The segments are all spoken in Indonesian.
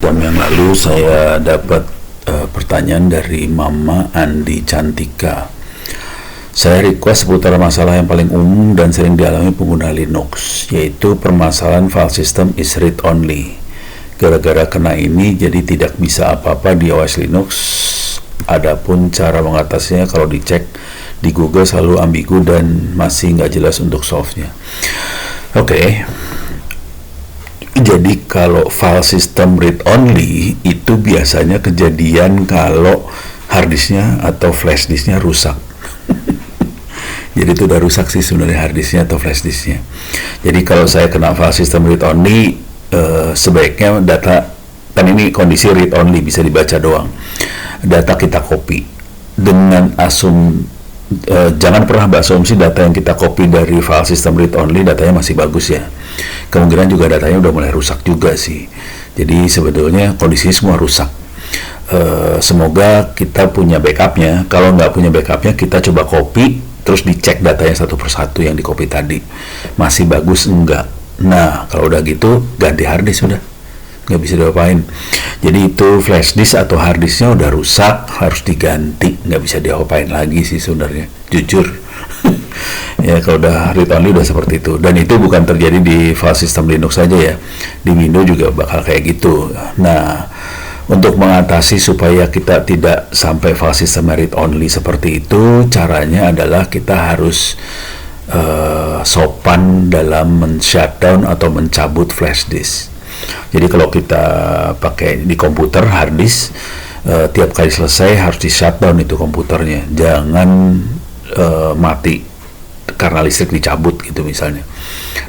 Jam yang lalu saya dapat pertanyaan dari Mama Andi Cantika. Saya request seputar masalah yang paling umum dan sering dialami pengguna Linux, yaitu permasalahan file system is read only. Gara-gara kena ini jadi tidak bisa apa-apa di OS Linux. Adapun cara mengatasinya kalau dicek di Google selalu ambigu dan masih nggak jelas untuk solve-nya. Oke. Jadi kalau file system read only itu biasanya kejadian kalau harddisknya atau flashdisknya rusak. Jadi itu udah rusak sih sebenarnya harddisknya atau flashdisknya. Jadi kalau saya kena file system read only, sebaiknya data, kan ini kondisi read only bisa dibaca doang, data kita copy dengan jangan pernah berasumsi data yang kita copy dari file system read only datanya masih bagus ya. Kemungkinan juga datanya udah mulai rusak juga sih. Jadi sebetulnya kondisi semua rusak. Semoga kita punya backupnya. Kalau nggak punya backupnya, kita coba copy terus dicek datanya satu persatu yang di copy tadi masih bagus enggak. Nah kalau udah gitu ganti harddisk, sudah nggak bisa diapain. Jadi itu flash disk atau harddisknya udah rusak, harus diganti, nggak bisa diapain lagi sih sebenarnya, jujur. Ya kalau udah read only udah seperti itu, dan itu bukan terjadi di file system Linux saja ya, di Windows juga bakal kayak gitu. Nah untuk mengatasi supaya kita tidak sampai file system read only seperti itu, caranya adalah kita harus sopan dalam men-shutdown atau mencabut flash disk. Jadi kalau kita pakai di komputer hard disk, tiap kali selesai harus di shutdown itu komputernya, jangan mati karena listrik dicabut gitu misalnya.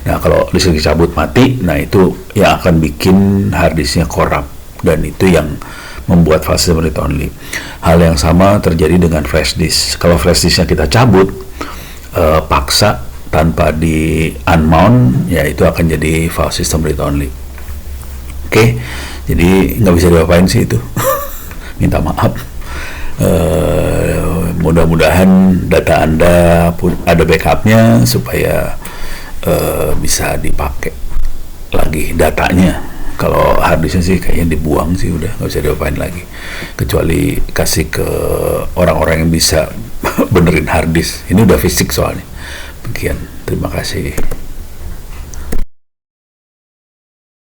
Nah kalau listrik dicabut mati, nah itu yang akan bikin hard disknya korup, dan itu yang membuat file system read only. Hal yang sama terjadi dengan flash disk. Kalau flash disknya kita cabut paksa tanpa di unmount, ya itu akan jadi file system read only. Oke, jadi nggak bisa diapain sih itu. Minta maaf. Mudah-mudahan data Anda ada backupnya supaya bisa dipakai lagi datanya. Kalau harddisknya sih kayaknya dibuang sih, udah nggak bisa diapain lagi, kecuali kasih ke orang-orang yang bisa benerin harddisk. Ini udah fisik soalnya. Demikian, terima kasih.